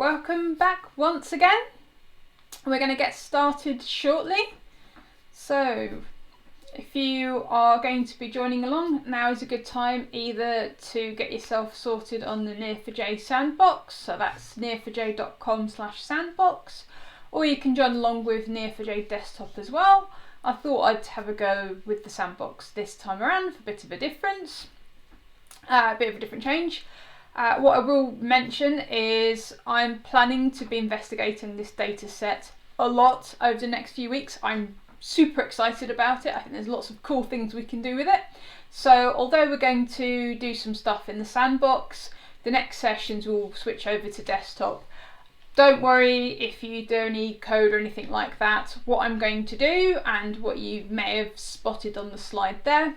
welcome back once again. We're going to get started shortly. So if you are going to be joining along, now is a good time either to get yourself sorted on the Near4j sandbox, so that's near4j.com/sandbox, or you can join along with Near4j desktop as well. I thought I'd have a go with the sandbox this time around for a bit of a difference, a bit of a different change. What I will mention is I'm planning to be investigating this data set a lot over the next few weeks. I'm super excited about it. I think there's lots of cool things we can do with it. So although we're going to do some stuff in the sandbox, the next sessions will switch over to desktop. Don't worry if you do any code or anything like that. What I'm going to do, and what you may have spotted on the slide there,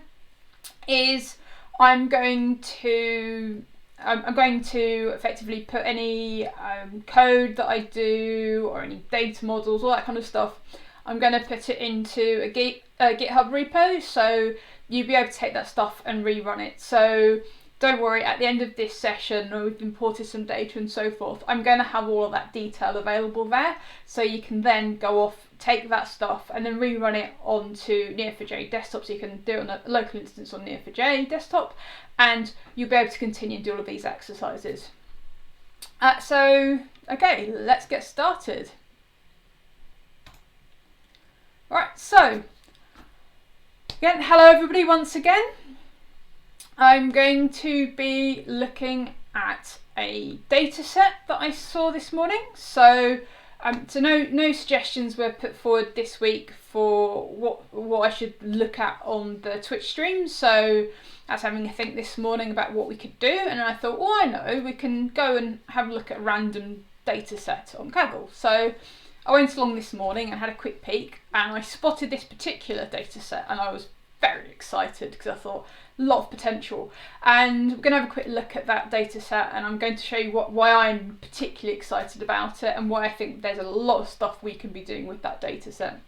is I'm going to effectively put any code that I do or any data models, all that kind of stuff, I'm going to put it into a GitHub repo, so you'll be able to take that stuff and rerun it. So don't worry, at the end of this session, we've imported some data and so forth, I'm going to have all of that detail available there, so you can then go off, take that stuff and then rerun it onto Near4j desktop, so you can do it on a local instance on Near4j desktop, and you'll be able to continue to do all of these exercises. Okay, let's get started. Alright, so again, hello everybody once again. I'm going to be looking at a data set that I saw this morning. So no suggestions were put forward this week for what I should look at on the Twitch stream. So I was having a think this morning about what we could do, and I thought, well, I know, we can go and have a look at a random data set on Kaggle. So I went along this morning and had a quick peek, and I spotted this particular data set, and I was very excited because I thought a lot of potential. And we're going to have a quick look at that data set, and I'm going to show you why I'm particularly excited about it and why I think there's a lot of stuff we can be doing with that data set.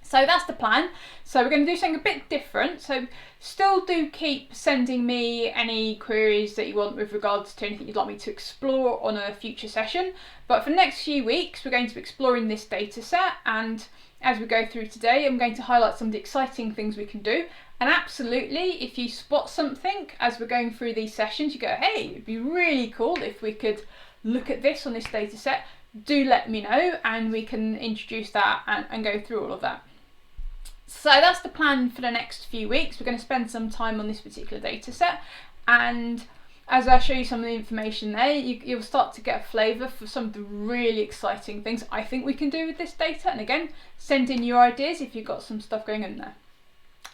So that's the plan. So we're going to do something a bit different. So still do keep sending me any queries that you want with regards to anything you'd like me to explore on a future session. But for the next few weeks, we're going to be exploring this data set, and as we go through today, I'm going to highlight some of the exciting things we can do. And absolutely, if you spot something as we're going through these sessions, you go, hey, it'd be really cool if we could look at this on this data set, do let me know, and we can introduce that and go through all of that. So that's the plan for the next few weeks. We're going to spend some time on this particular data set, and as I show you some of the information there, you'll start to get a flavour for some of the really exciting things I think we can do with this data. And again, send in your ideas if you've got some stuff going on there.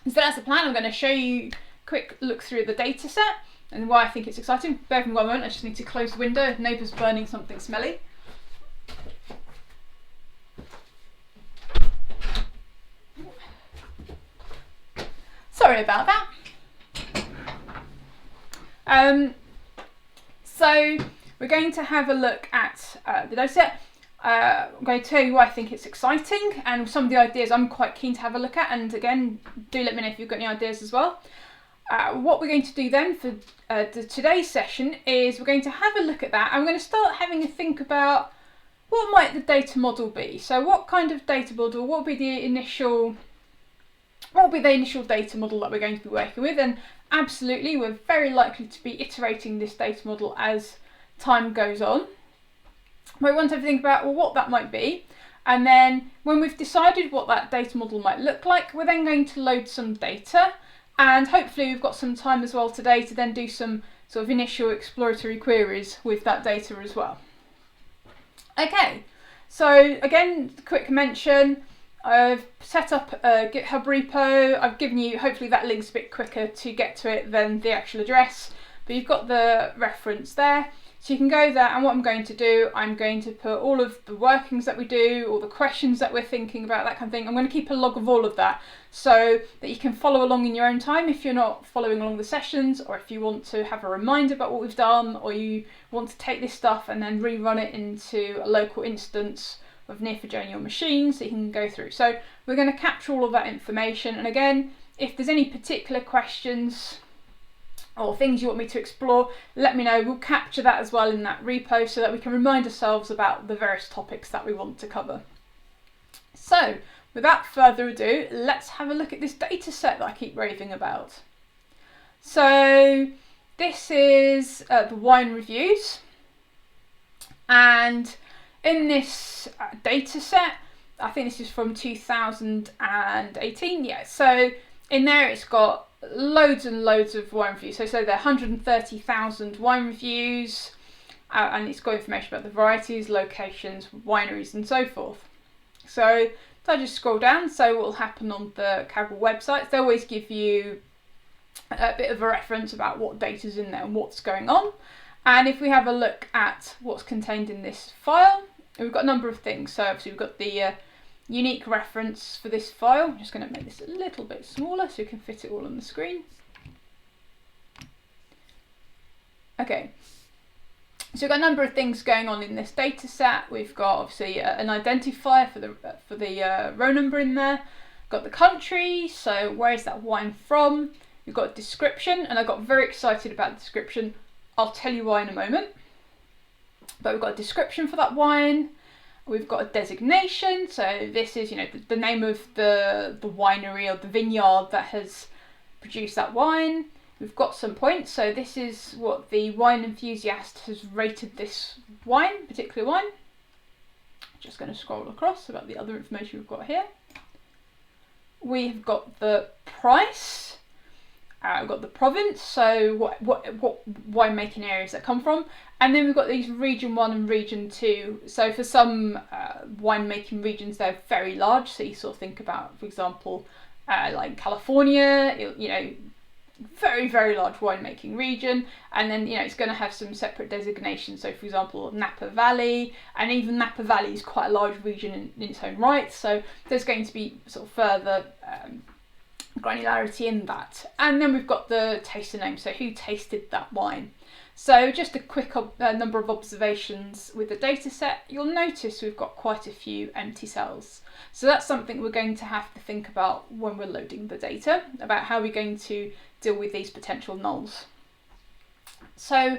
So that's the plan. I'm going to show you a quick look through the data set and why I think it's exciting. Bear with me 1 moment, I just need to close the window. Neighbour's burning something smelly. Sorry about that. So we're going to have a look at the data set. I'm going to tell you why I think it's exciting and some of the ideas I'm quite keen to have a look at, and again, do let me know if you've got any ideas as well. What we're going to do then for today's session is we're going to have a look at that, and we're going to start having a think about what might the data model be. So what kind of data model, what will be the initial data model that we're going to be working with? And absolutely, we're very likely to be iterating this data model as time goes on. But we want to think about what that might be, and then when we've decided what that data model might look like, we're then going to load some data, and hopefully we've got some time as well today to then do some sort of initial exploratory queries with that data as well. Okay, so again, quick mention, I've set up a GitHub repo. I've given you, hopefully that link's a bit quicker to get to it than the actual address, but you've got the reference there. So you can go there, and what I'm going to do, I'm going to put all of the workings that we do, all the questions that we're thinking about, that kind of thing. I'm going to keep a log of all of that so that you can follow along in your own time if you're not following along the sessions, or if you want to have a reminder about what we've done, or you want to take this stuff and then rerun it into a local instance of Near4j on your machine so you can go through. So we're going to capture all of that information, and again, if there's any particular questions or things you want me to explore, let me know. We'll capture that as well in that repo so that we can remind ourselves about the various topics that we want to cover. So without further ado, let's have a look at this data set that I keep raving about. So this is the wine reviews, and in this data set, I think this is from 2018, yeah, so in there it's got loads and loads of wine reviews. So there are 130,000 wine reviews, and it's got information about the varieties, locations, wineries and so forth. So if I just scroll down, so what will happen on the Kaggle websites, they always give you a bit of a reference about what data's in there and what's going on. And if we have a look at what's contained in this file, we've got a number of things. So obviously we've got the unique reference for this file. I'm just going to make this a little bit smaller so you can fit it all on the screen. Okay, so we've got a number of things going on in this data set. We've got obviously an identifier for the row number in there. We've got the country, so where is that wine from? We've got a description, and I got very excited about the description. I'll tell you why in a moment. But we've got a description for that wine. We've got a designation, so this is, you know, the name of the winery or the vineyard that has produced that wine. We've got some points, so this is what the wine enthusiast has rated this wine, particular wine. Just going to scroll across about the other information we've got here. We've got the price. We've got the province, so what winemaking areas that come from, and then we've got these region 1 and region 2. So for some winemaking regions, they're very large. So you sort of think about, for example, like California, you know, very, very large winemaking region, and then, you know, it's going to have some separate designations. So for example, Napa Valley, and even Napa Valley is quite a large region in its own right. So there's going to be sort of further granularity in that. And then we've got the taster name, so who tasted that wine. So just a quick number of observations with the data set. You'll notice we've got quite a few empty cells. So that's something we're going to have to think about when we're loading the data, about how we're going to deal with these potential nulls. So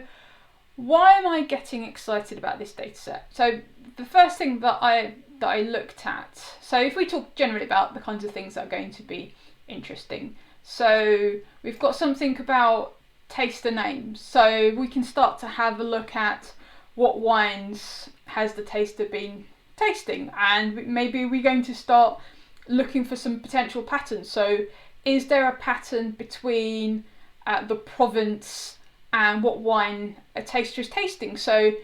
why am I getting excited about this data set? So the first thing that I looked at, so if we talk generally about the kinds of things that are going to be interesting. So we've got something about taster names. So we can start to have a look at what wines has the taster been tasting, and maybe we're going to start looking for some potential patterns. So is there a pattern between the province and what wine a taster is tasting? So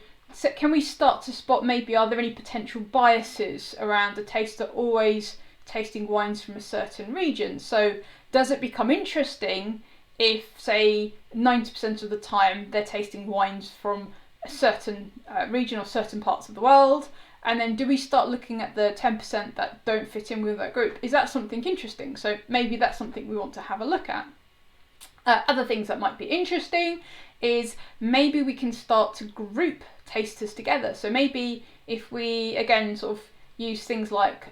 can we start to spot, maybe are there any potential biases around a taster always tasting wines from a certain region? So does it become interesting if, say, 90% of the time they're tasting wines from a certain region or certain parts of the world, and then do we start looking at the 10% that don't fit in with that group? Is that something interesting? So maybe that's something we want to have a look at. Other things that might be interesting is maybe we can start to group tasters together. So maybe if we again sort of use things like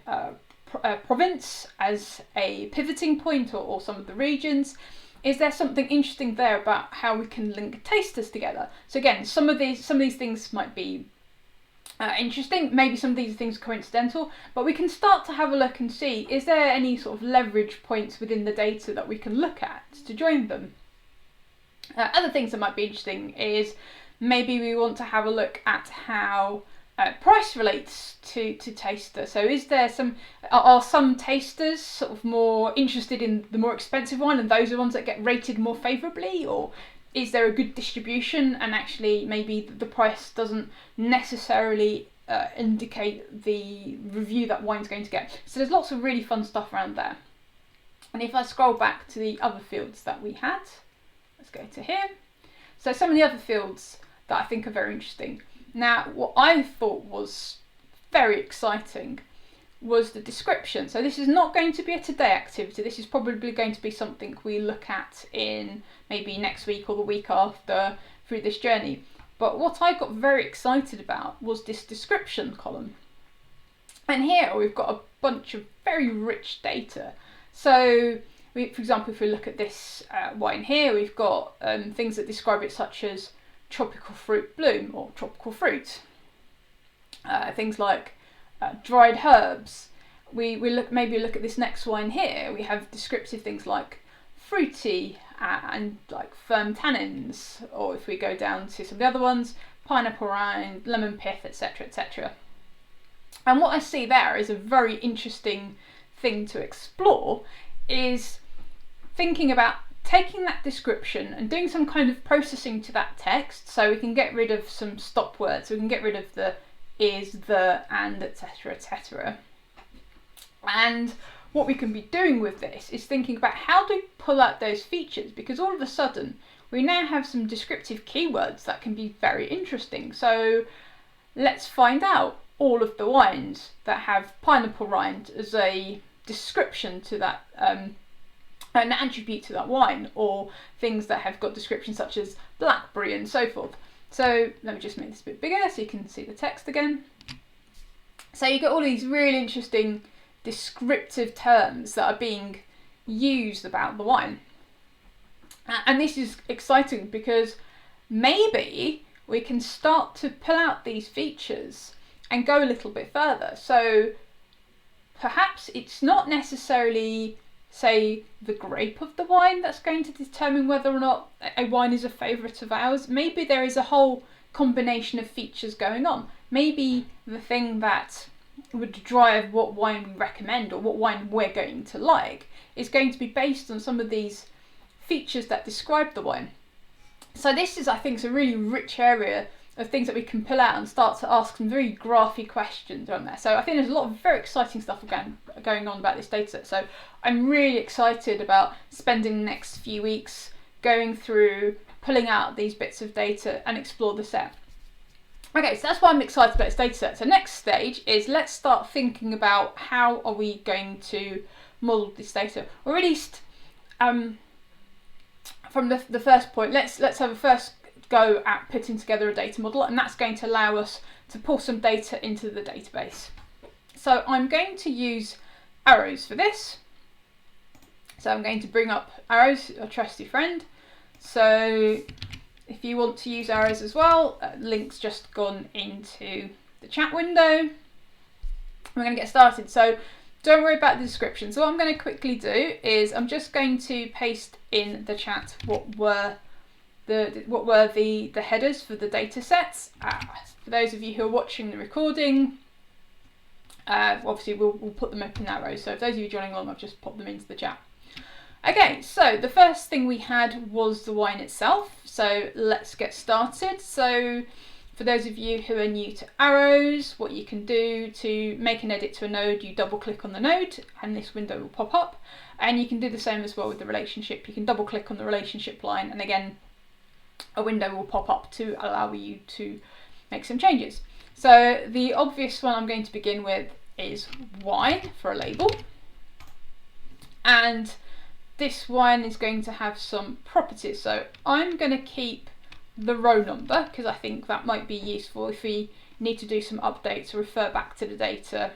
province as a pivoting point, or some of the regions, is there something interesting there about how we can link tasters together? So again, some of these things might be interesting, maybe some of these things are coincidental, but we can start to have a look and see, is there any sort of leverage points within the data that we can look at to join them? Other things that might be interesting is maybe we want to have a look at how price relates to taster. So is there are some tasters sort of more interested in the more expensive wine and those are the ones that get rated more favourably, or is there a good distribution and actually maybe the price doesn't necessarily indicate the review that wine's going to get? So there's lots of really fun stuff around there. And if I scroll back to the other fields that we had, let's go to here. So some of the other fields that I think are very interesting. Now, what I thought was very exciting was the description. So this is not going to be a today activity. This is probably going to be something we look at in maybe next week or the week after through this journey. But what I got very excited about was this description column. And here we've got a bunch of very rich data. So for example, if we look at this wine here, we've got things that describe it such as tropical fruit bloom or tropical fruit. Things like dried herbs. We maybe look at this next wine here. We have descriptive things like fruity and like firm tannins, or if we go down to some of the other ones, pineapple rind, lemon pith, etc., etc. And what I see there is a very interesting thing to explore, is thinking about taking that description and doing some kind of processing to that text, so we can get rid of some stop words, so we can get rid of the is, the, and, etc., etc. And what we can be doing with this is thinking about how to pull out those features, because all of a sudden we now have some descriptive keywords that can be very interesting. So let's find out all of the wines that have pineapple rind as a description to that, an attribute to that wine, or things that have got descriptions such as blackberry and so forth. So let me just make this a bit bigger so you can see the text again. So you get all these really interesting descriptive terms that are being used about the wine. And this is exciting because maybe we can start to pull out these features and go a little bit further. So perhaps it's not necessarily, say, the grape of the wine that's going to determine whether or not a wine is a favourite of ours. Maybe there is a whole combination of features going on. Maybe the thing that would drive what wine we recommend or what wine we're going to like is going to be based on some of these features that describe the wine. So this is, I think, a really rich area of things that we can pull out and start to ask some very graphy questions on there. So I think there's a lot of very exciting stuff going on about this data set. So I'm really excited about spending the next few weeks going through, pulling out these bits of data and explore the set. Okay, so that's why I'm excited about this data set. So next stage is let's start thinking about how are we going to model this data, or at least from the first point, let's have a first go at putting together a data model, and that's going to allow us to pull some data into the database. So I'm going to use arrows for this. So I'm going to bring up arrows, a trusty friend. So if you want to use arrows as well, link's just gone into the chat window. We're going to get started. So don't worry about the description. So what I'm going to quickly do is I'm just going to paste in the chat what were the headers for the data sets. For those of you who are watching the recording, obviously we'll put them up in arrows. So if those of you joining along, I've just popped them into the chat. Okay, so the first thing we had was the wine itself. So let's get started. So for those of you who are new to arrows, what you can do to make an edit to a node, you double click on the node and this window will pop up. And you can do the same as well with the relationship. You can double click on the relationship line and again, a window will pop up to allow you to make some changes. So the obvious one I'm going to begin with is wine for a label. And this wine is going to have some properties. So I'm going to keep the row number because I think that might be useful if we need to do some updates or refer back to the data.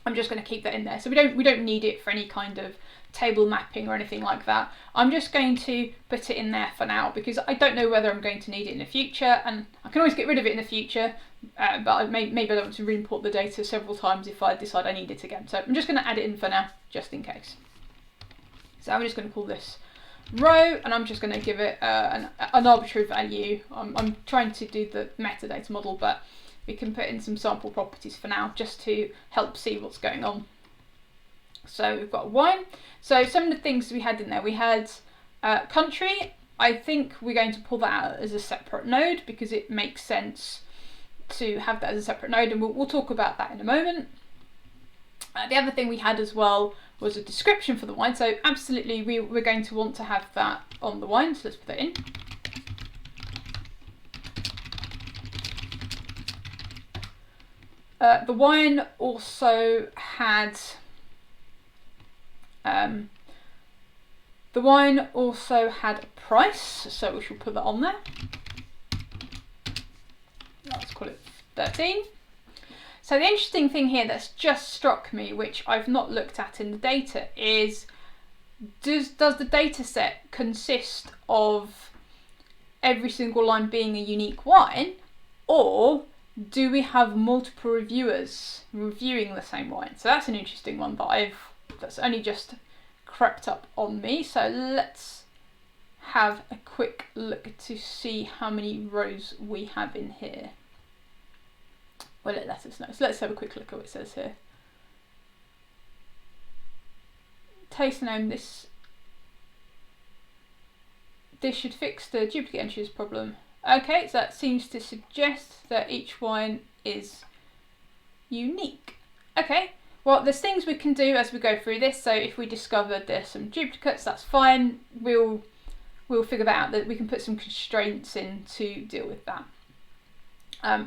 I'm just going to keep that in there. So we don't need it for any kind of table mapping or anything like that. I'm just going to put it in there for now because I don't know whether I'm going to need it in the future, and I can always get rid of it in the future, but maybe I want to re-import the data several times if I decide I need it again. So I'm just going to add it in for now, just in case. So I'm just going to call this row, and I'm just going to give it an arbitrary value. I'm trying to do the metadata model, but we can put in some sample properties for now just to help see what's going on. So we've got wine. So some of the things we had in there, we had country. I think we're going to pull that out as a separate node because it makes sense to have that as a separate node, and we'll talk about that in a moment. The other thing we had as well was a description for the wine. So absolutely we're going to want to have that on the wine. So let's put that in. The wine also had a price, so we shall put that on there. Let's call it 13. So the interesting thing here that's just struck me, which I've not looked at in the data, is does the data set consist of every single line being a unique wine, or do we have multiple reviewers reviewing the same wine? So that's an interesting one that's only just crept up on me. So let's have a quick look to see how many rows we have in here. Well, it let us know. So let's have a quick look at what it says here. Taste name, this should fix the duplicate entries problem. Okay, so that seems to suggest that each wine is unique. Okay, well, there's things we can do as we go through this. So if we discover there's some duplicates, that's fine. We'll figure that out, that we can put some constraints in to deal with that.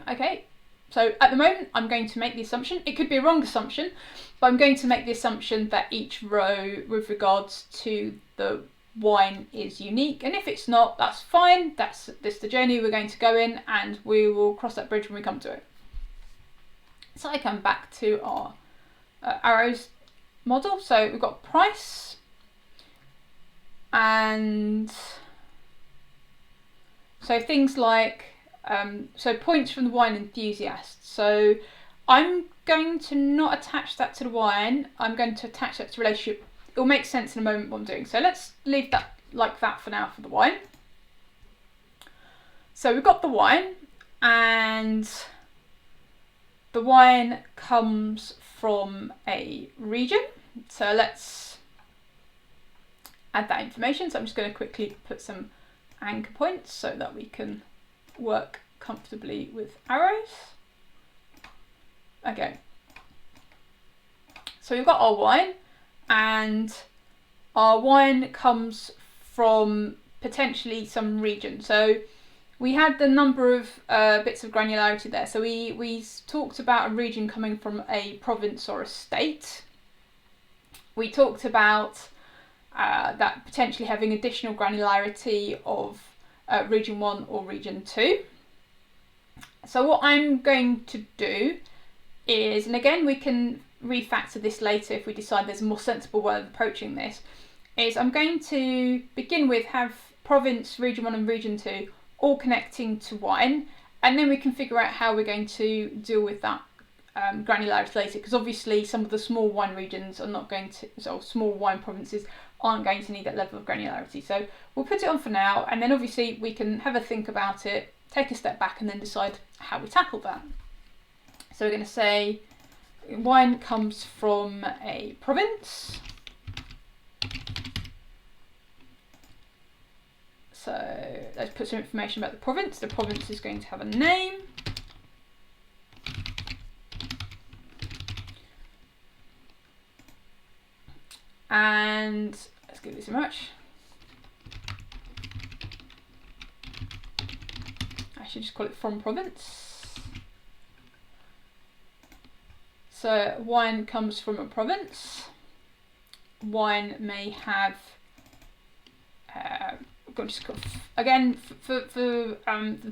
Okay, so at the moment I'm going to make the assumption, it could be a wrong assumption, but I'm going to make the assumption that each row with regards to the wine is unique, and if it's not, that's fine. That's the journey we're going to go in, and we will cross that bridge when we come to it. So I come back to our arrows model. So we've got price, and so things like so points from the wine enthusiast. So I'm going to not attach that to the wine, I'm going to attach that to relationship. It'll make sense in a moment what I'm doing. So let's leave that like that for now for the wine. So we've got the wine, and the wine comes from a region. So let's add that information. So I'm just going to quickly put some anchor points so that we can work comfortably with arrows. Okay. So we've got our wine, and our wine comes from potentially some region. So we had the number of bits of granularity there. So we talked about a region coming from a province or a state. We talked about that potentially having additional granularity of region 1 or region 2. So what I'm going to do is, and again we can refactor this later if we decide there's a more sensible way of approaching this, is I'm going to begin with have province, region 1 and region 2 all connecting to wine, and then we can figure out how we're going to deal with that granularity later, because obviously some of the small wine regions are not going to, so small wine provinces aren't going to need that level of granularity. So we'll put it on for now, and then obviously we can have a think about it, take a step back, and then decide how we tackle that. So we're going to say wine comes from a province. So let's put some information about the province. The province is going to have a name. And let's give this a match. I should just call it from province. So wine comes from a province. Wine may have again, for the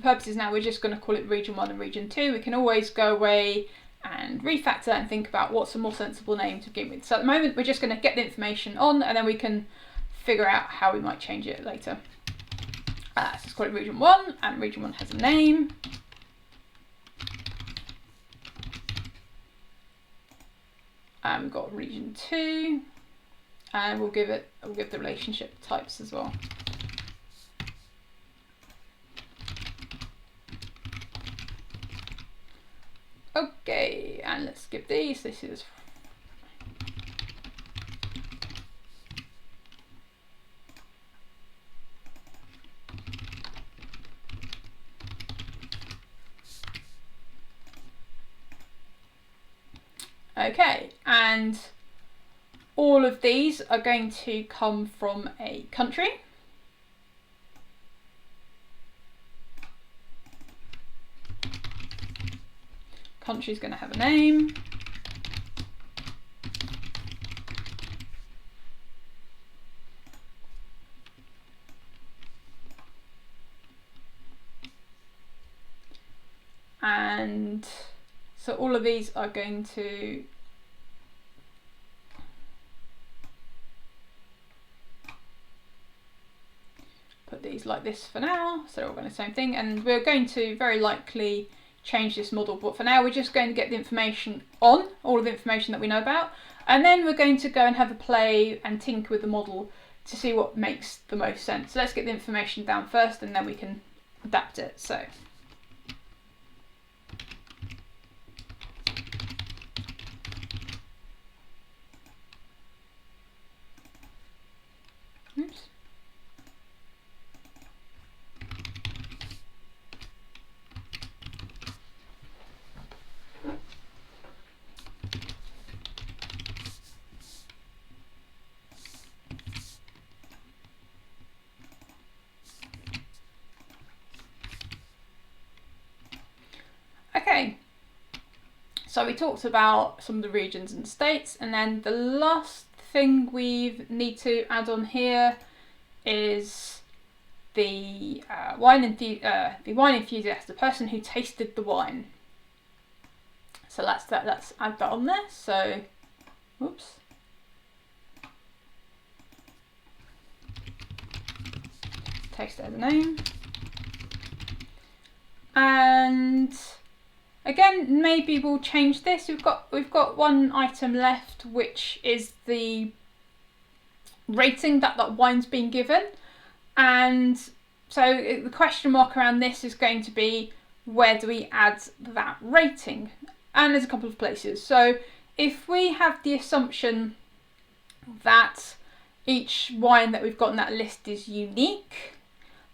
purposes now, we're just going to call it region 1 and region 2. We can always go away and refactor and think about what's a more sensible name to begin with. So at the moment, we're just going to get the information on, and then we can figure out how we might change it later. So let's call it region 1, and region 1 has a name. And we've got region 2, and we'll give the relationship types as well. Okay, and let's skip these. This is okay, and all of these are going to come from a country. Country is going to have a name. And so all of these are going to these like this for now, so they're all going to the same thing, and we're going to very likely change this model, but for now we're just going to get the information on, all of the information that we know about, and then we're going to go and have a play and tinker with the model to see what makes the most sense. So let's get the information down first and then we can adapt it. So oops. Okay, so we talked about some of the regions and states, and then the last thing we need to add on here is the wine enthusiast, the person who tasted the wine. So let's add that on there. So, whoops. Text as a name. And again, maybe we'll change this. We've got one item left, which is the rating that wine's been given. And so the question mark around this is going to be, where do we add that rating? And there's a couple of places. So if we have the assumption that each wine that we've got in that list is unique,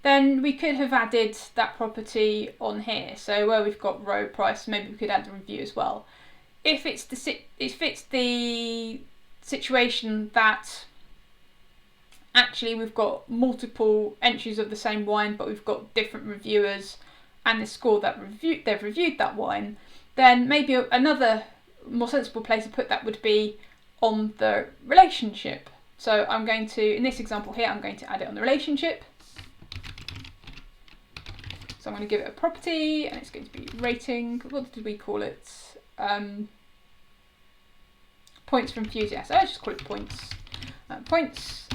then we could have added that property on here. So where we've got row price, maybe we could add the review as well. If it's the situation that actually we've got multiple entries of the same wine, but we've got different reviewers and the score that they've reviewed that wine, then maybe another more sensible place to put that would be on the relationship. So I'm going to, in this example here, I'm going to add it on the relationship. So I'm going to give it a property, and it's going to be rating. What did we call it? Points for enthusiasts. I just call it points. Points.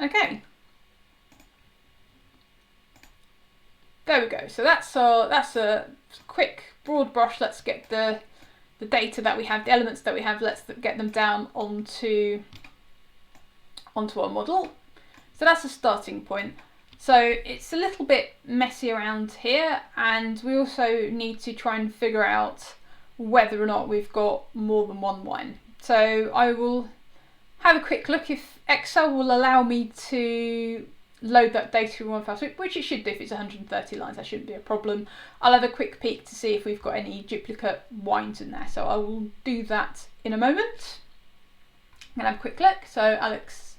Okay. There we go. So that's a quick broad brush. Let's get the data that we have, the elements that we have. Let's get them down onto our model. So that's a starting point. So it's a little bit messy around here, and we also need to try and figure out whether or not we've got more than one wine. So I will have a quick look if Excel will allow me to load that data in one fell swoop, which it should do. If it's 130 lines, that shouldn't be a problem. I'll have a quick peek to see if we've got any duplicate wines in there. So I will do that in a moment. I'm gonna have a quick look. So Alex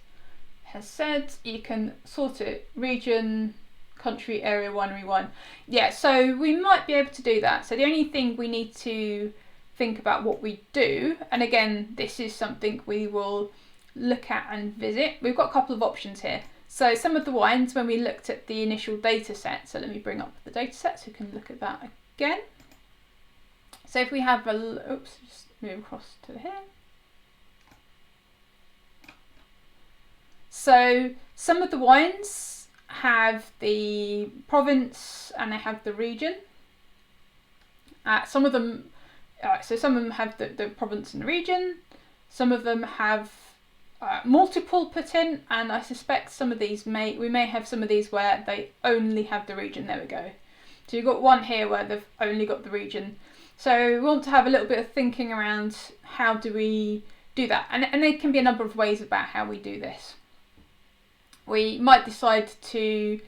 has said you can sort it region, country, area, winery, wine. Yeah, so we might be able to do that. So the only thing we need to think about what we do, and again, this is something we will look at and visit. We've got a couple of options here. So some of the wines, when we looked at the initial data set, so let me bring up the data set so we can look at that again. So if we have oops, just move across to here. So some of the wines have the province and they have the region. Some of them have the province and the region. Some of them have multiple put in, and I suspect some of these we may have some of these where they only have the region. There we go. So you've got one here where they've only got the region. So we want to have a little bit of thinking around how do we do that, and there can be a number of ways about how we do this. We might decide to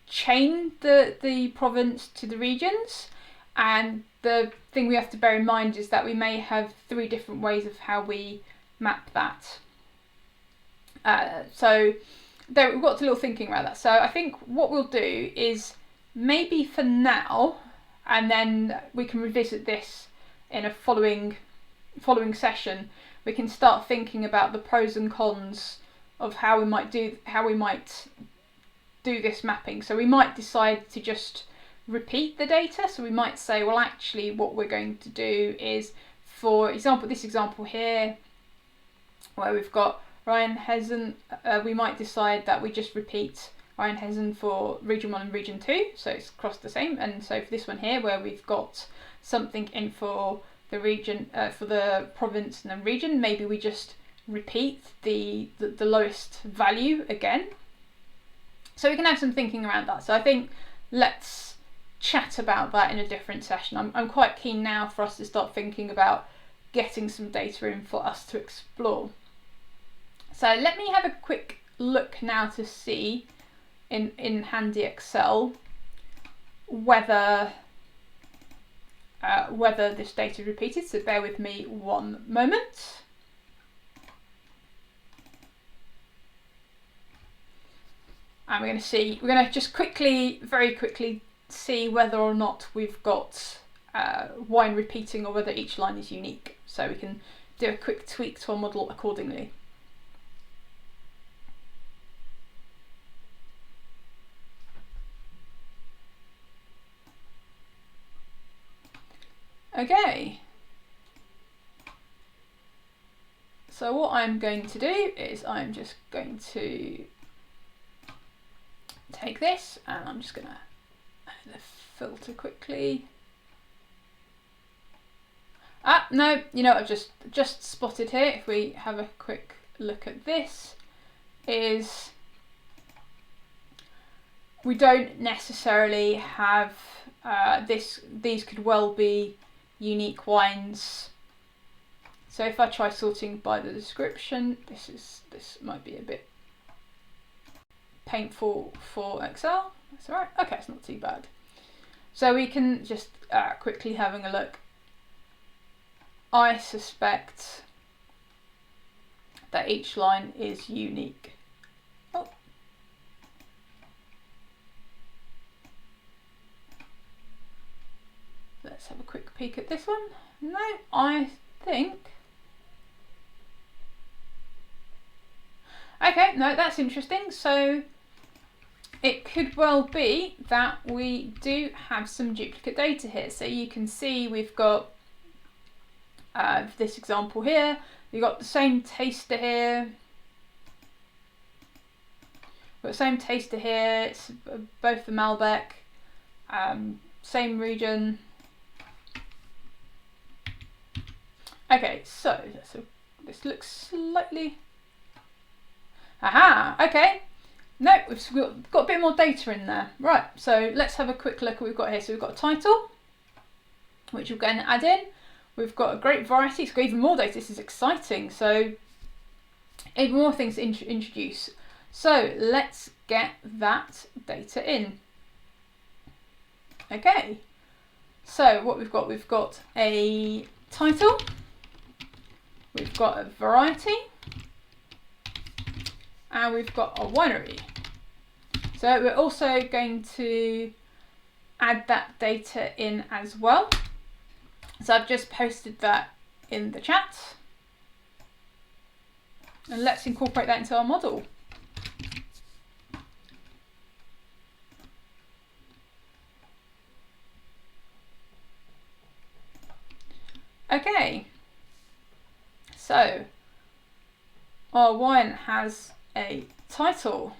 chain the province to the regions, and the thing we have to bear in mind is that we may have 3 different ways of how we map that. So there, we've got a little thinking about that. So I think what we'll do is maybe for now, and then we can revisit this in a following session, we can start thinking about the pros and cons of how we might do this mapping. So we might decide to just repeat the data. So we might say, well, actually what we're going to do is, for example, this example here, where we've got Rheinhessen, we might decide that we just repeat Rheinhessen for region 1 and region 2, so it's across the same. And so for this one here, where we've got something in for the region, for the province and then region, maybe we just repeat the lowest value again. So we can have some thinking around that. So I think let's chat about that in a different session. I'm quite keen now for us to start thinking about getting some data in for us to explore. So let me have a quick look now to see in handy Excel whether this data is repeated. So bear with me one moment. And we're going to just very quickly see whether or not we've got wine repeating or whether each line is unique. So we can do a quick tweak to our model accordingly. Okay. So what I'm going to do is I'm just going to take this and I'm just going to add a filter quickly. No, you know what I've just spotted here, if we have a quick look at this, is we don't necessarily have these could well be unique wines. So if I try sorting by the description, this might be a bit painful for Excel. That's all right. Okay, it's not too bad. So we can just quickly having a look. I suspect that each line is unique. Oh. Let's have a quick peek at this one. No, I think. Okay, no, that's interesting. So it could well be that we do have some duplicate data here. So you can see we've got this example here, we've got the same taster here. We've got the same taster here, it's both the Malbec, same region. Okay, so this looks slightly... Aha, okay. No, we've got a bit more data in there. Right, so let's have a quick look at what we've got here. So we've got a title, which we're going to add in. We've got a great variety, it's got even more data. This is exciting. So even more things to introduce. So let's get that data in. Okay, so what we've got a title, we've got a variety, and we've got a winery. So we're also going to add that data in as well. So I've just posted that in the chat. And let's incorporate that into our model. Okay, so our wine has a title.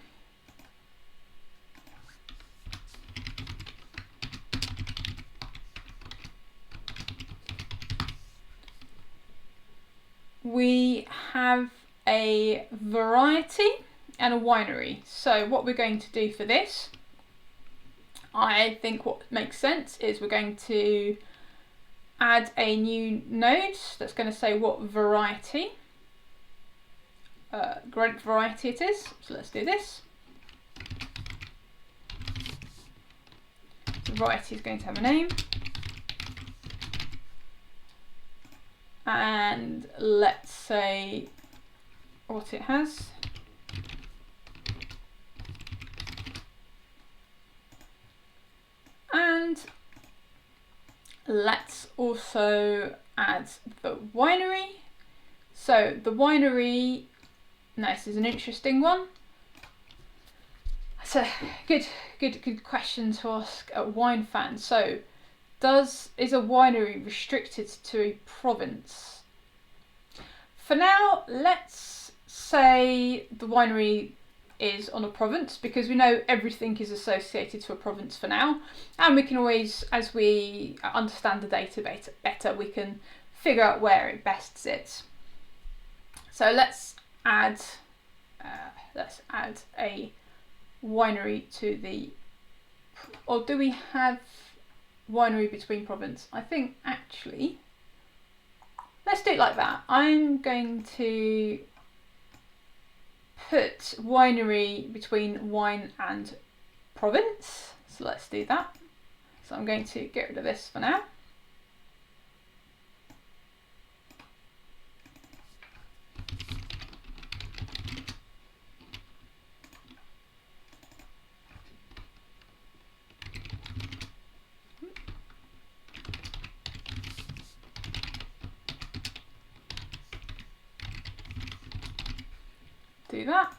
We have a variety and a winery. So what we're going to do for this, I think what makes sense is we're going to add a new node that's going to say what variety, grape variety it is. So let's do this. The variety is going to have a name. And let's say what it has. And let's also add the winery. So the winery, now this is an interesting one. That's a good question to ask a wine fan. So is a winery restricted to a province? For now, let's say the winery is on a province, because we know everything is associated to a province for now, and we can always, as we understand the data better, we can figure out where it best sits. So let's add a winery to the, or do we have winery between province? I think actually, let's do it like that. I'm going to put winery between wine and province. So let's do that. So I'm going to get rid of this for now. Do that,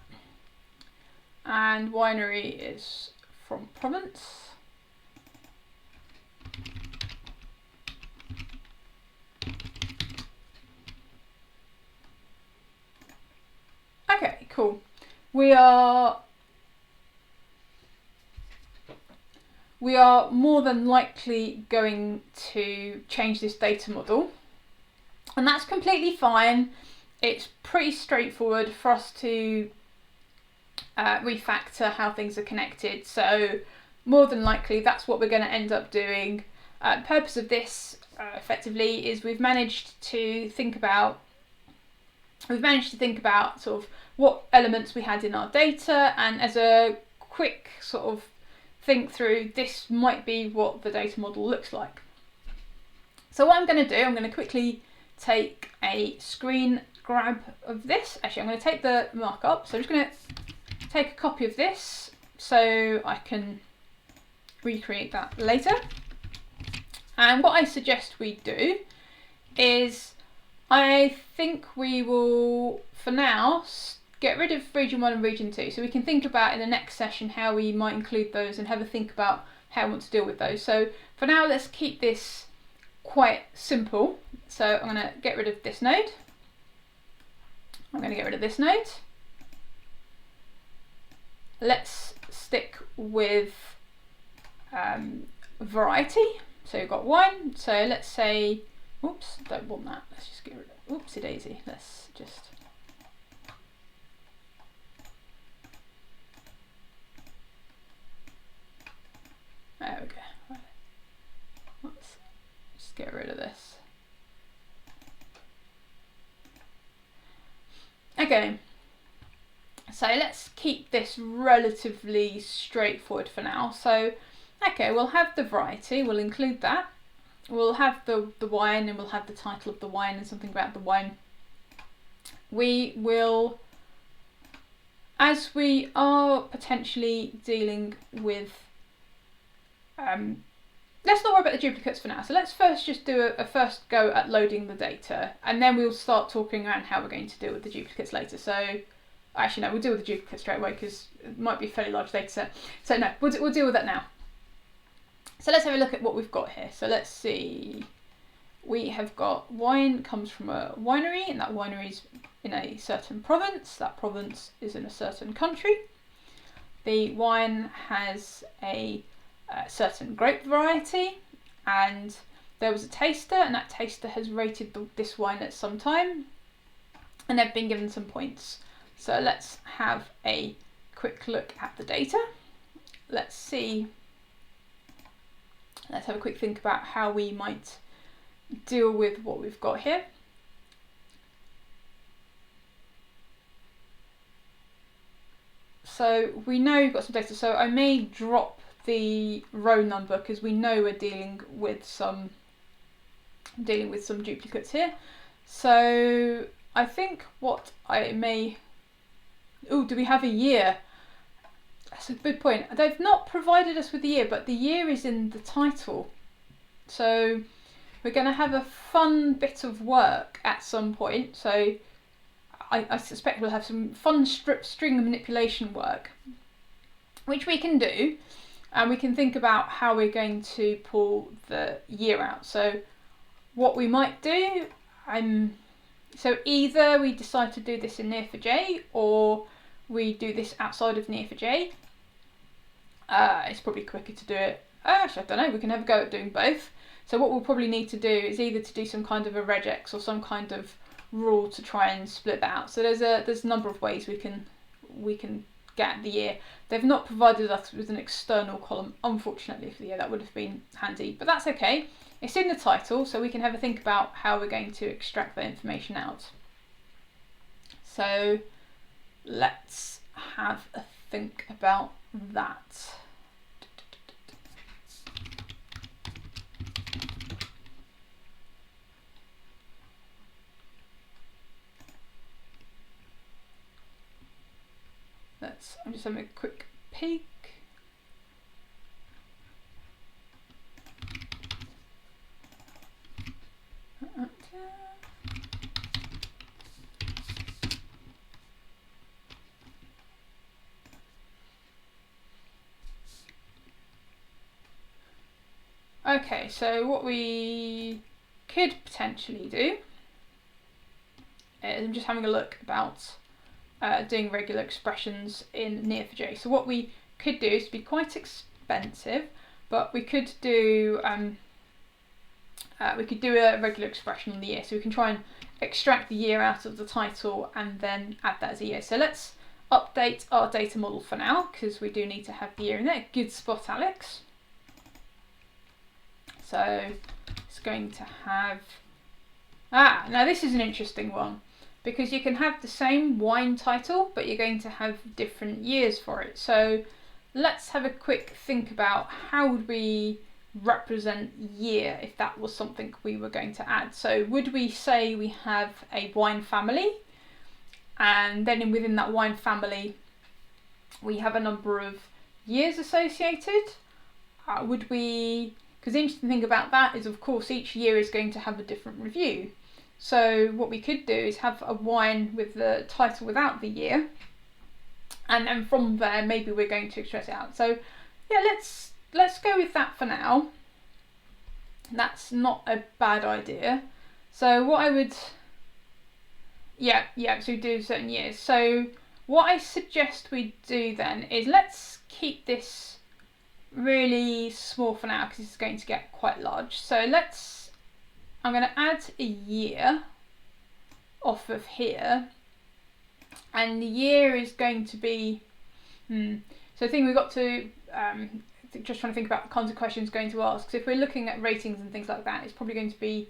and winery is from province. Okay, cool. We are more than likely going to change this data model, and that's completely fine. It's pretty straightforward for us to refactor how things are connected, so more than likely that's what we're going to end up doing. The purpose of this effectively is we've managed to think about sort of what elements we had in our data, and as a quick sort of think through, this might be what the data model looks like. So what I'm going to do, I'm going to quickly take a screen grab of this. Actually, I'm going to take the markup, so I'm just going to take a copy of this so I can recreate that later. And what I suggest we do is, I think we will for now get rid of region 1 and region 2, so we can think about in the next session how we might include those and have a think about how we want to deal with those. So for now, let's keep this quite simple. So I'm going to get rid of this node. I'm going to get rid of this node. Let's stick with variety. So you've got wine. So let's say, oops, don't want that. Let's just get rid of, oopsie daisy. Let's just, there we go. Right. Let's just get rid of this. Okay, so let's keep this relatively straightforward for now. So, okay, we'll have the variety, we'll include that. We'll have the wine, and we'll have the title of the wine and something about the wine. We will, as we are potentially dealing with, let's not worry about the duplicates for now. So let's first just do a first go at loading the data, and then we'll start talking around how we're going to deal with the duplicates later. So actually no, we'll deal with the duplicates straight away because it might be a fairly large data set. So no, we'll deal with that now. So let's have a look at what we've got here. So let's see. We have got wine comes from a winery, and that winery is in a certain province. That province is in a certain country. The wine has a certain grape variety, and there was a taster, and that taster has rated this wine at some time, and they've been given some points. So let's have a quick look at the data. Let's have a quick think about how we might deal with what we've got here. So we know we've got some data, so I may drop the row number because we know we're dealing with some duplicates here. So I think what I may, oh, do we have a year? That's a good point. They've not provided us with the year, but the year is in the title. So we're going to have a fun bit of work at some point. So I suspect we'll have some fun string manipulation work, which we can do. And we can think about how we're going to pull the year out. So what we might do, So either we decide to do this in Neo4j or we do this outside of Neo4j. It's probably quicker to do it. Actually, I don't know, we can have a go at doing both. So what we'll probably need to do is either to do some kind of a regex or some kind of rule to try and split that out. So there's a number of ways we can get at the year. They've not provided us with an external column, unfortunately, for the year. That would have been handy, but that's okay. It's in the title, so we can have a think about how we're going to extract that information out. So let's have a think about that. I'm just having a quick peek. Okay, so what we could potentially do is I'm just having a look about doing regular expressions in Neo4j. So what we could do is be quite expensive, but we could do a regular expression on the year. So we can try and extract the year out of the title and then add that as a year. So let's update our data model for now, because we do need to have the year in there. Good spot, Alex. So it's going to have, now this is an interesting one, because you can have the same wine title, but you're going to have different years for it. So let's have a quick think about how would we represent year if that was something we were going to add. So would we say we have a wine family, and then within that wine family we have a number of years associated? Would we, because the interesting thing about that is, of course, each year is going to have a different review. So what we could do is have a wine with the title without the year, and then from there maybe we're going to extract it out. So yeah, let's go with that for now. That's not a bad idea. So what I would, so we do certain years. So what I suggest we do then is let's keep this really small for now, because it's going to get quite large. So I'm going to add a year off of here, and the year is going to be, so I think we've got to, just trying to think about the kinds of questions going to ask, because if we're looking at ratings and things like that, it's probably going to be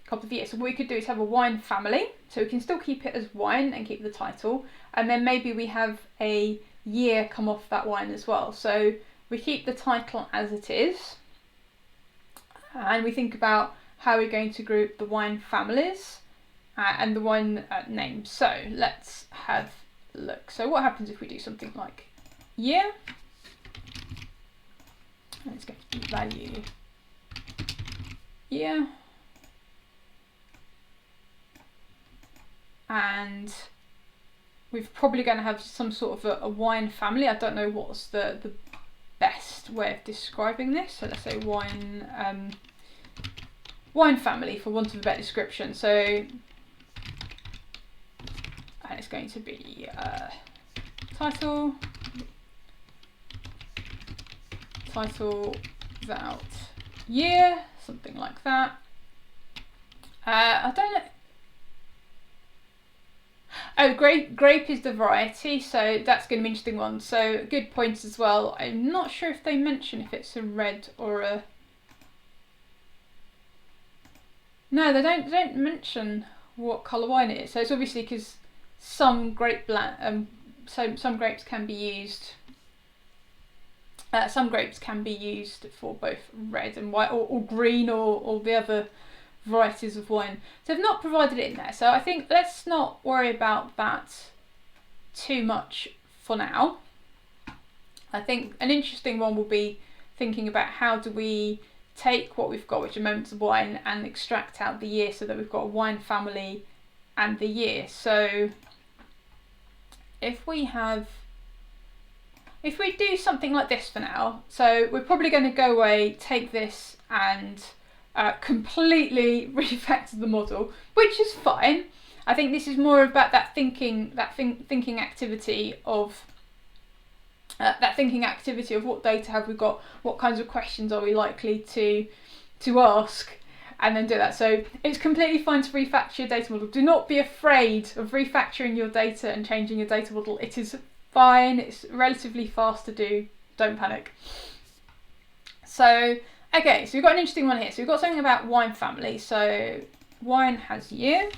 a couple of years. So what we could do is have a wine family, so we can still keep it as wine and keep the title, and then maybe we have a year come off that wine as well. So we keep the title as it is, and we think about how we're going to group the wine families and the wine names. So let's have a look. So what happens if we do something like year? Let's go to value year, and we're probably going to have some sort of a wine family. I don't know what's the best way of describing this. So let's say wine family, for want of a better description. So, and it's going to be title without year, something like that. I don't know. Oh, grape is the variety, so that's going to be an interesting one. So good points as well. I'm not sure if they mention if it's a red or a. No, they don't mention what colour wine it is. So it's obviously because some grape some grapes can be used. Some grapes can be used for both red and white, or green, or the other varieties of wine. So they've not provided it in there. So I think let's not worry about that too much for now. I think an interesting one will be thinking about how do we take what we've got, which are moments of wine, and extract out the year so that we've got a wine family and the year. So if we do something like this for now, so we're probably going to go away, take this and completely refactor the model, which is fine. I think this is more about that thinking activity of what data have we got, what kinds of questions are we likely to ask, and then do that. So it's completely fine to refactor your data model. Do not be afraid of refactoring your data and changing your data model. It is fine. It's relatively fast to do. Don't panic. So, okay, so we've got an interesting one here. So we've got something about wine family. So wine has year.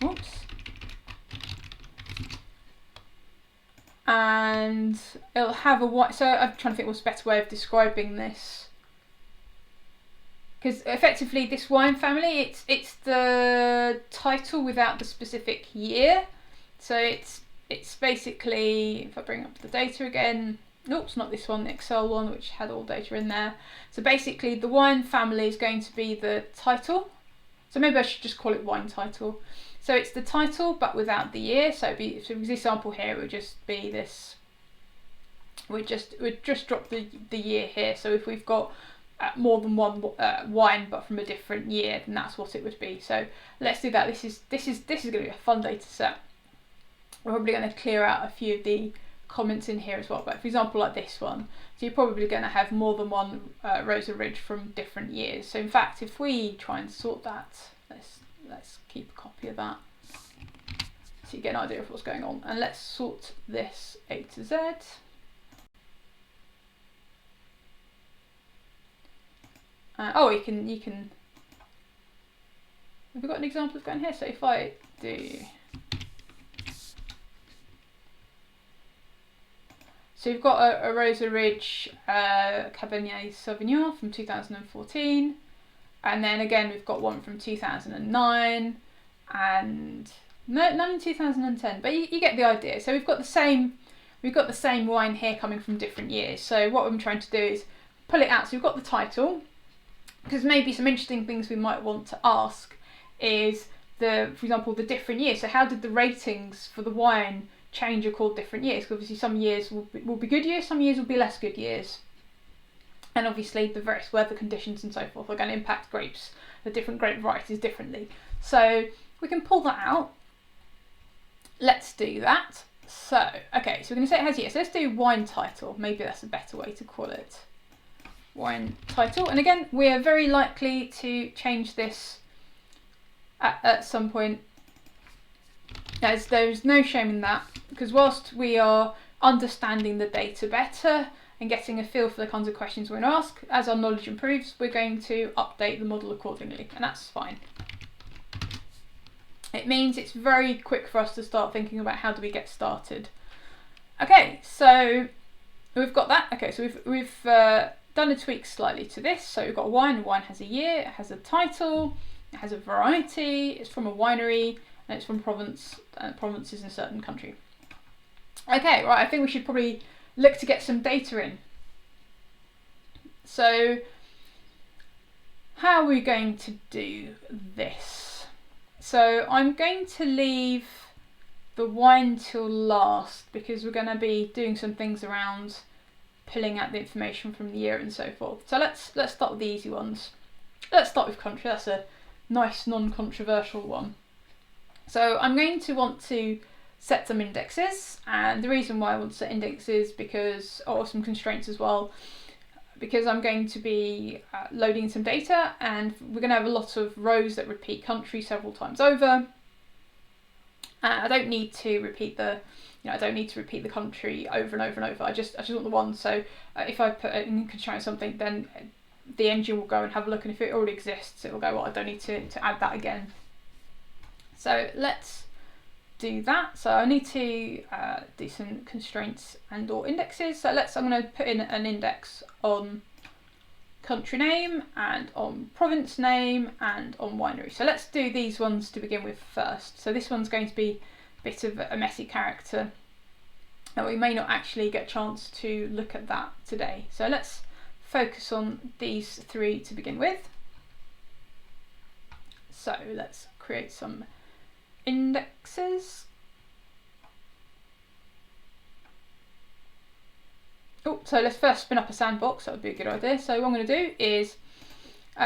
Oops. And it'll have a wine. So I'm trying to think what's a better way of describing this. Because effectively this wine family, it's the title without the specific year. So it's basically, if I bring up the data again, oops, not this one, the Excel one, which had all data in there. So basically the wine family is going to be the title. So maybe I should just call it wine title. So it's the title, but without the year. So this example here would just be this. We'd just drop the year here. So if we've got more than one wine, but from a different year, then that's what it would be. So let's do that. This is going to be a fun data set. We're probably going to clear out a few of the comments in here as well. But for example, like this one, so you're probably going to have more than one Rosa Ridge from different years. So in fact, if we try and sort that, let's keep a copy of that so you get an idea of what's going on. And let's sort this A to Z. Oh, you can. Have we got an example of going here? So if I do. So you've got a Rosa Ridge Cabernet Sauvignon from 2014, and then again we've got one from 2009, and none in 2010. But you get the idea. So we've got the same wine here coming from different years. So what I'm trying to do is pull it out. So we've got the title, because maybe some interesting things we might want to ask is for example, the different years. So how did the ratings for the wine change according to different years? Because obviously some years will be good years, some years will be less good years, and obviously the various weather conditions and so forth are going to impact grapes, the different grape varieties differently. So we can pull that out. Let's do that. So okay, so we're going to say it has year. So let's do wine title. Maybe that's a better way to call it. Wine title. And again, we are very likely to change this at some point. There's no shame in that, because whilst we are understanding the data better and getting a feel for the kinds of questions we're going to ask, as our knowledge improves, we're going to update the model accordingly, and that's fine. It means it's very quick for us to start thinking about how do we get started. Okay, so we've got that. Okay, so we've done a tweak slightly to this. So we've got wine. Wine has a year, it has a title, it has a variety, it's from a winery, and it's from provinces in a certain country. Okay, right, I think we should probably look to get some data in. So how are we going to do this? So I'm going to leave the wine till last, because we're going to be doing some things around pulling out the information from the year and so forth. So let's start with the easy ones. Let's start with country. That's a nice non-controversial one. So I'm going to want to set some indexes, and the reason why I want to set indexes or some constraints as well, because I'm going to be loading some data, and we're going to have a lot of rows that repeat country several times over. I don't need to repeat the country over and over and over. I just want the one. So if I put in constraint something, then the engine will go and have a look, and if it already exists, it will go, well, I don't need to add that again. So let's do that. So I need to do some constraints and or indexes. So I'm going to put in an index on country name and on province name and on winery. So let's do these ones to begin with first. So this one's going to be a bit of a messy character, and we may not actually get a chance to look at that today. So let's focus on these three to begin with. So let's create some indexes. Oh, so let's first spin up a sandbox. That would be a good idea. So what I'm going to do is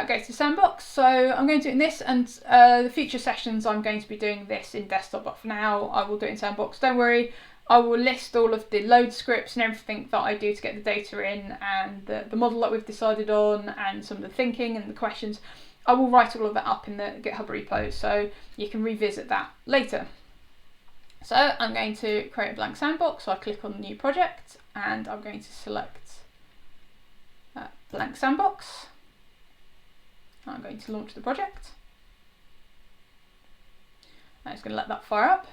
go to Sandbox. So I'm going to do it in this, and the future sessions I'm going to be doing this in desktop, but for now I will do it in Sandbox. Don't worry, I will list all of the load scripts and everything that I do to get the data in, and the model that we've decided on, and some of the thinking and the questions. I will write all of that up in the GitHub repo, so you can revisit that later. So I'm going to create a blank sandbox, so I click on New Project, and I'm going to select blank sandbox. I'm going to launch the project. I'm just going to let that fire up.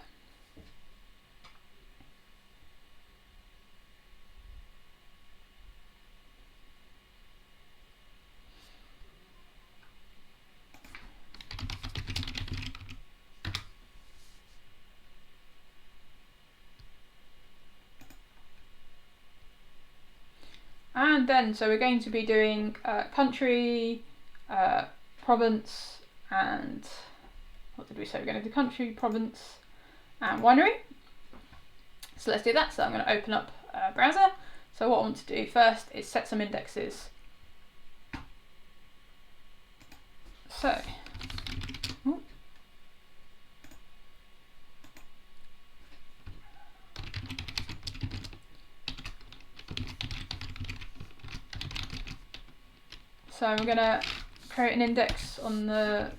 And then, so we're going to be doing country, province, and what did we say? We're going to do country, province, and winery. So let's do that. So I'm going to open up a browser. So what I want to do first is set some indexes. So, So I'm going to create an index on the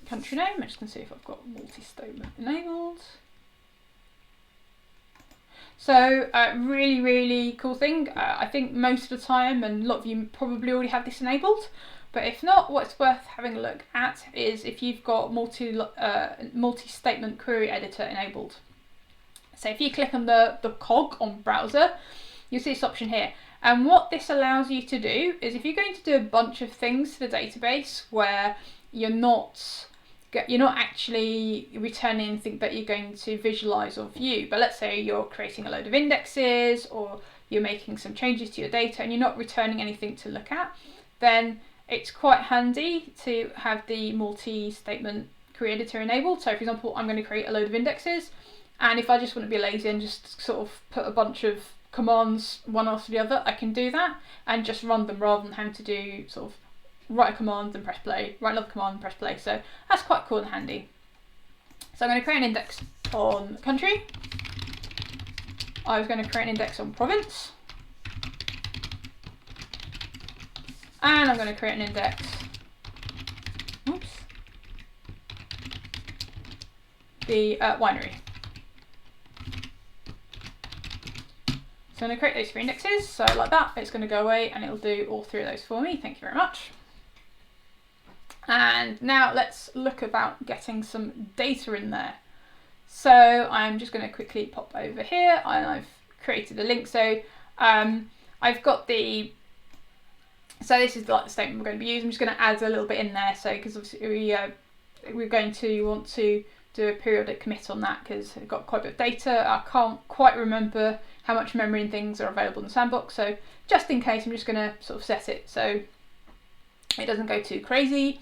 country name. I'm just going to see if I've got multi-statement enabled. So really cool thing. I think most of the time, and a lot of you probably already have this enabled, but if not, what's worth having a look at is if you've got multi-statement query editor enabled. So if you click on the cog on browser, you'll see this option here. And what this allows you to do is if you're going to do a bunch of things to the database where you're not actually returning anything that you're going to visualize or view, but let's say you're creating a load of indexes or you're making some changes to your data and you're not returning anything to look at, then it's quite handy to have the multi-statement query editor enabled. So for example, I'm going to create a load of indexes, and if I just want to be lazy and just sort of put a bunch of commands one after the other, I can do that and just run them rather than having to do sort of write a command and press play, write another command and press play. So that's quite cool and handy. So I'm going to create an index on country. I was going to create an index on province. And I'm going to create an index, the winery. So I'm going to create those 3 indexes, so like that, it's going to go away and it'll do all 3 of those for me. Thank you very much. And now let's look about getting some data in there. So I'm just going to quickly pop over here, and I've created a link. So I've got the, so this is like the statement we're going to be using. I'm just going to add a little bit in there, so because obviously we're going to want to do a periodic commit on that because I've got quite a bit of data. I can't quite remember how much memory and things are available in the sandbox, so just in case I'm just going to sort of set it so it doesn't go too crazy.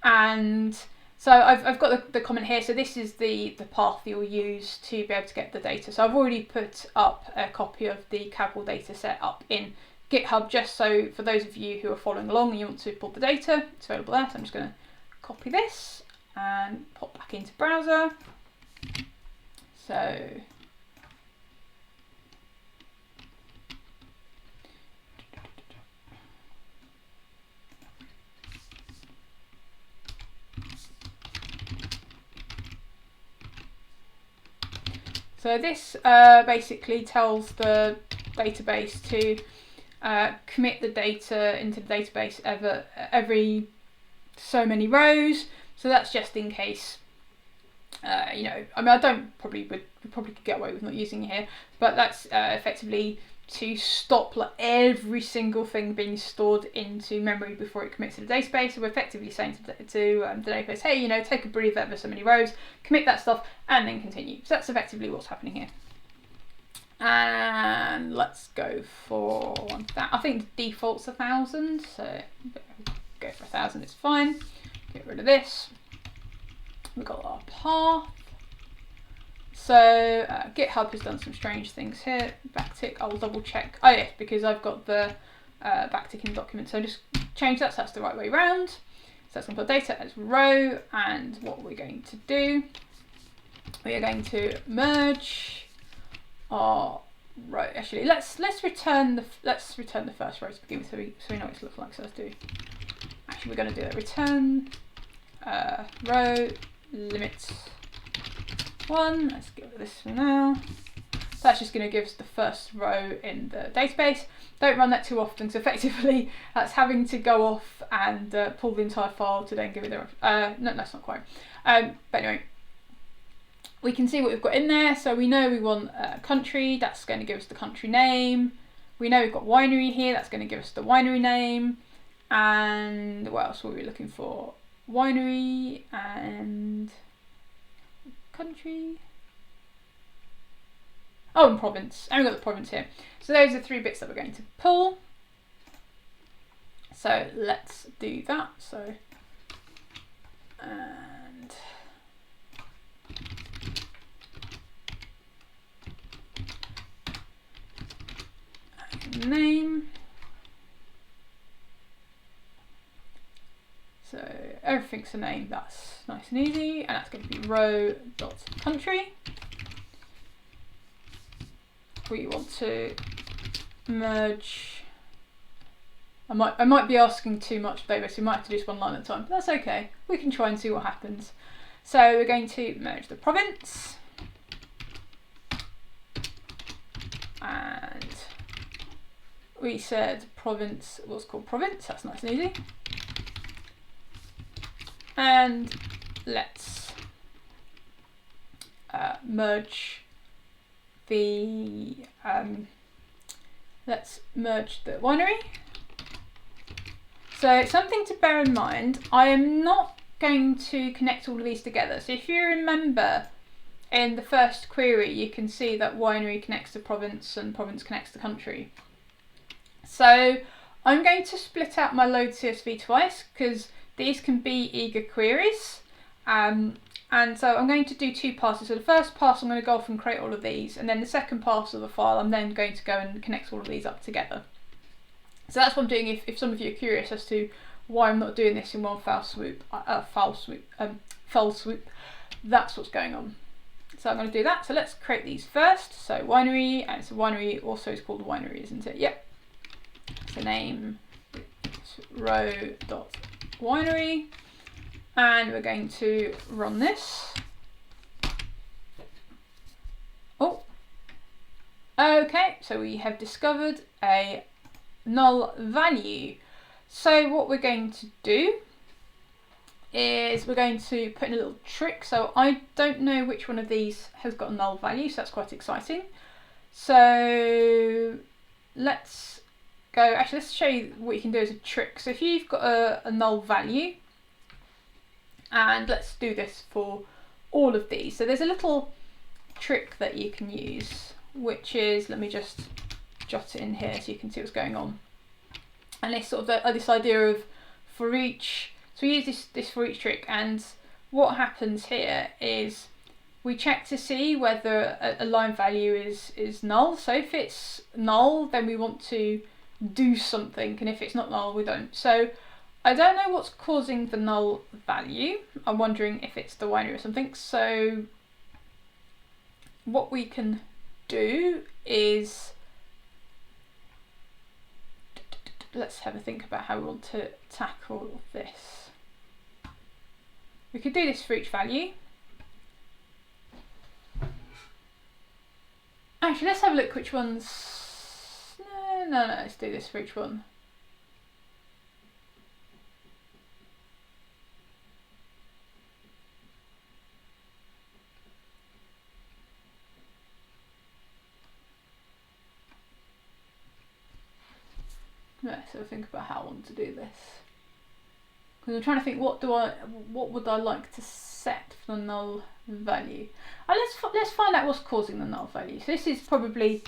And so I've got the comment here, so this is the path you'll use to be able to get the data. So I've already put up a copy of the Kaggle data set up in GitHub, just so for those of you who are following along and you want to pull the data, it's available there. So I'm just going to copy this and pop back into browser. So this basically tells the database to commit the data into the database every so many rows. So that's just in case, you know, I mean, I probably could get away with not using it here, but that's effectively to stop like every single thing being stored into memory before it commits to the database. So we're effectively saying to the database, hey, you know, take a breather ever so many rows, commit that stuff, and then continue. So that's effectively what's happening here. And let's go for that. I think the default's 1,000, so go for 1,000. It's fine. Get rid of this. We've got our path. So GitHub has done some strange things here. Backtick, I'll double check. Oh yes, because I've got the backticking document. So just change that so that's the right way round. So that's going to put data as row, and what we're going to do, we are going to merge our row. Actually, let's return the first row to begin with, so we know what it looks like. So let's do. Actually, we're going to do that. Return row limit 1. Let's get rid of this for now. That's just going to give us the first row in the database. Don't run that too often, because effectively that's having to go off and pull the entire file to then give it the. No, that's not quite. But anyway, we can see what we've got in there. So we know we want country. That's going to give us the country name. We know we've got winery here. That's going to give us the winery name. And what else were we looking for? Winery and country. Oh, and province. And we've got the province here. So those are 3 bits that we're going to pull. So let's do that. So, and name. So everything's a name. That's nice and easy. And that's going to be row.country. We want to merge. I might be asking too much today, so we might have to do this one line at a time, but that's okay. We can try and see what happens. So we're going to merge the province, and we said province was called province. That's nice and easy. And let's merge the winery. So something to bear in mind, I am not going to connect all of these together. So if you remember in the first query, you can see that winery connects to province and province connects to country. So I'm going to split out my load CSV twice, because these can be eager queries. And so I'm going to do 2 passes. So the first pass I'm going to go off and create all of these, and then the second pass of the file I'm then going to go and connect all of these up together. So that's what I'm doing if some of you are curious as to why I'm not doing this in one fell swoop. That's what's going on. So I'm going to do that. So let's create these first. So winery, and so winery also is called winery, isn't it? Yep. So name row.winery. And we're going to run this. Oh, okay, so we have discovered a null value. So what we're going to do is we're going to put in a little trick. So I don't know which one of these has got a null value, so that's quite exciting. So let's go, actually let's show you what you can do as a trick. So if you've got a null value, and let's do this for all of these. So there's a little trick that you can use, which is, let me just jot it in here so you can see what's going on. And it's sort of this idea of for each, so we use this for each trick, and what happens here is we check to see whether a line value is null. So if it's null, then we want to do something, and if it's not null, we don't. So I don't know what's causing the null value. I'm wondering if it's the winery or something. So what we can do is, let's have a think about how we want to tackle all of this. We could do this for each value. Actually, let's have a look which ones. No, let's do this for each one. Let's have a think about how I want to do this. Because I'm trying to think, what would I like to set for the null value? Let's find out what's causing the null value. So this is probably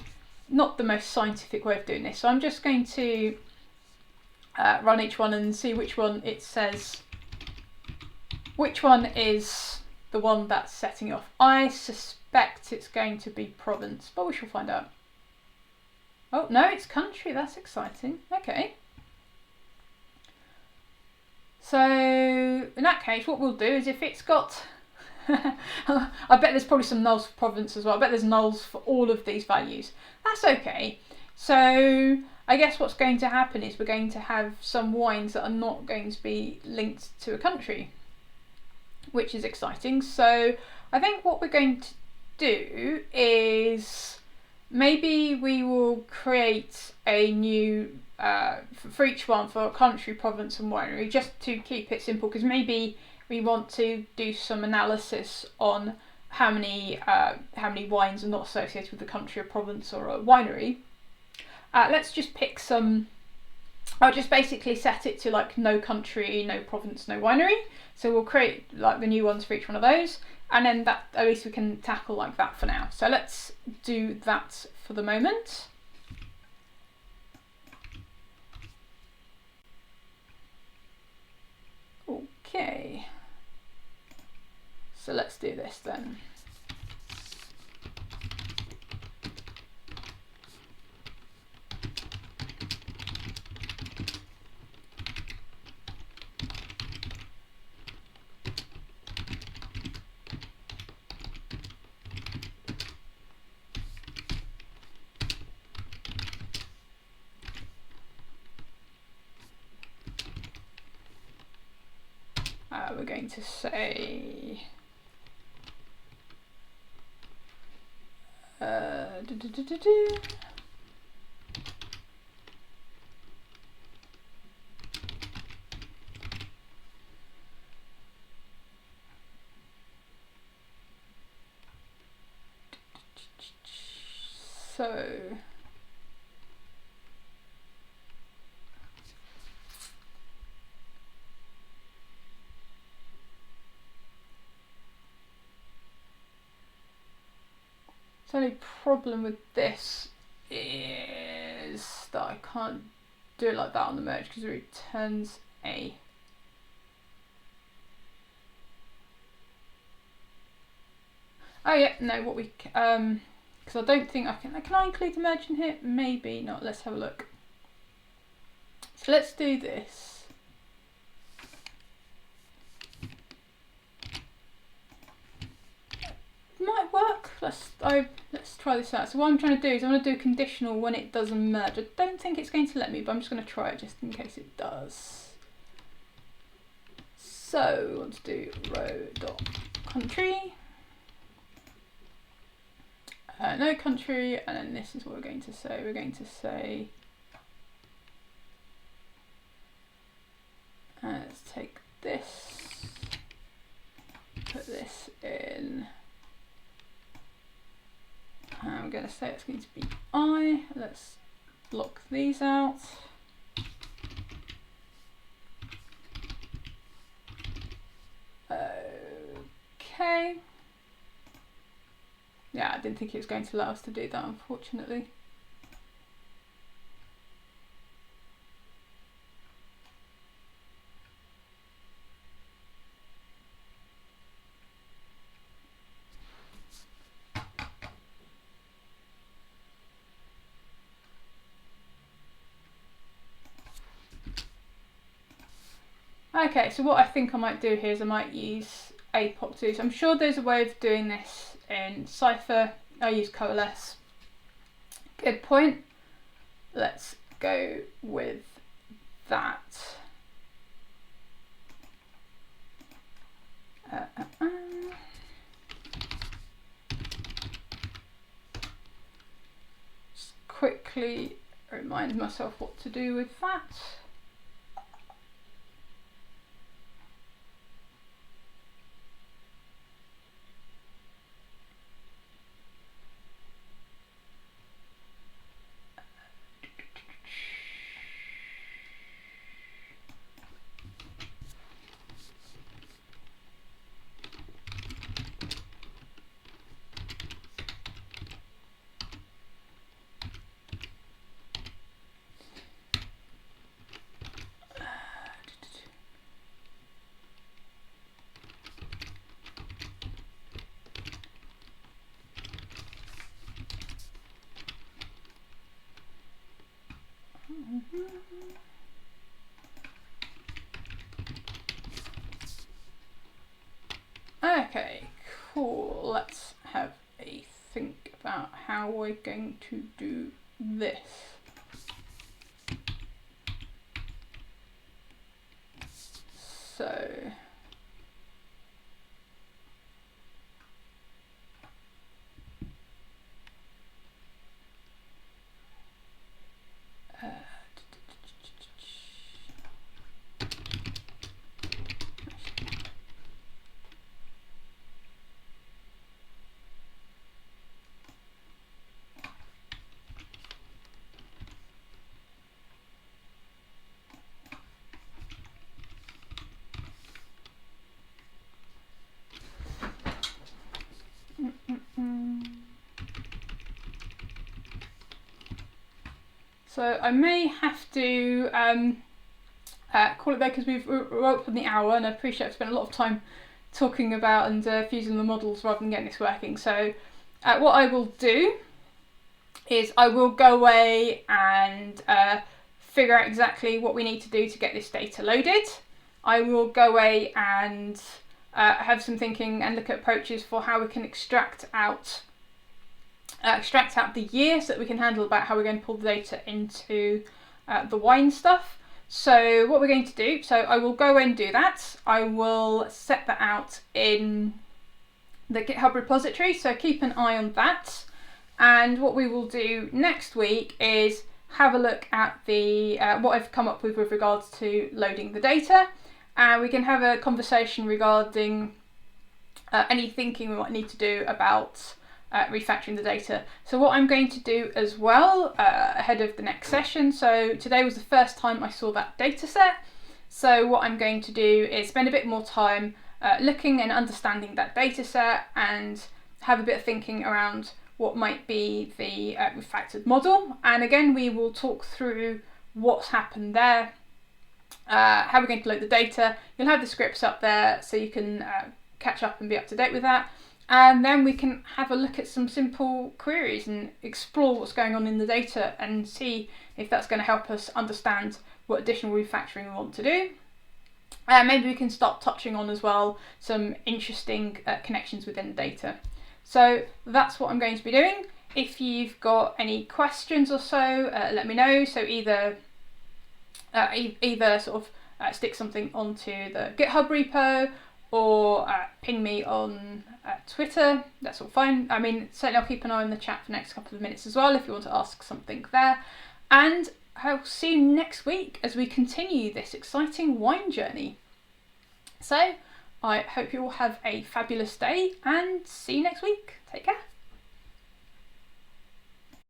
not the most scientific way of doing this. So I'm just going to run each one and see which one it says, which one is the one that's setting it off. I suspect it's going to be province, but we shall find out. Oh no, it's country. That's exciting. Okay. So in that case, what we'll do is if it's got, I bet there's probably some nulls for province as well. I bet there's nulls for all of these values. That's okay. So I guess what's going to happen is we're going to have some wines that are not going to be linked to a country, which is exciting. So I think what we're going to do is maybe we will create a new for each one, for country, province and winery, just to keep it simple, because maybe we want to do some analysis on how many wines are not associated with a country, a province or a winery. Let's just pick some. I'll just basically set it to like no country, no province, no winery. So we'll create like the new ones for each one of those, and then that at least we can tackle like that for now. So let's do that for the moment. Okay. So let's do this then. We're going to say so the only problem with this is that I can't do it like that on the merge because it returns a. Oh yeah, no, what we because I don't think I can. Can I include the merge in here? Maybe not. Let's have a look. So let's do this. Might work. Let's try this out. So what I'm trying to do is I'm going to do a conditional when it does a merge. I don't think it's going to let me, but I'm just going to try it just in case it does. So we want to do row.country. No country, and then this is what we're going to say. We're going to say, let's take this, put this in. I'm going to say it's going to be I. Let's block these out. Okay. Yeah, I didn't think it was going to allow us to do that, unfortunately. Okay, so what I think I might do here is I might use APOC2. So I'm sure there's a way of doing this in Cypher. I use Coalesce. Good point. Let's go with that. Just quickly remind myself what to do with that. Okay, cool. Let's have a think about how we're going to do this. So So I may have to call it there because we're up on the hour, and I appreciate I've spent a lot of time talking about and fusing the models rather than getting this working. So what I will do is I will go away and figure out exactly what we need to do to get this data loaded. I will go away and have some thinking and look at approaches for how we can extract out the year so that we can handle about how we're going to pull the data into the wine stuff. So what we're going to do, so I will go and do that. I will set that out in the GitHub repository, so keep an eye on that. And what we will do next week is have a look at the what I've come up with regards to loading the data, and we can have a conversation regarding any thinking we might need to do about refactoring the data. So what I'm going to do as well ahead of the next session, so today was the first time I saw that data set, so what I'm going to do is spend a bit more time looking and understanding that data set and have a bit of thinking around what might be the refactored model. And again, we will talk through what's happened there, how we're going to load the data. You'll have the scripts up there so you can catch up and be up to date with that. And then we can have a look at some simple queries and explore what's going on in the data and see if that's going to help us understand what additional refactoring we want to do. Maybe we can start touching on as well some interesting connections within the data. So that's what I'm going to be doing. If you've got any questions or so, let me know. So either sort of stick something onto the GitHub repo or ping me on Twitter. That's all fine. I mean, certainly I'll keep an eye on the chat for the next couple of minutes as well if you want to ask something there. And I'll see you next week as we continue this exciting wine journey. So I hope you all have a fabulous day and see you next week. Take care.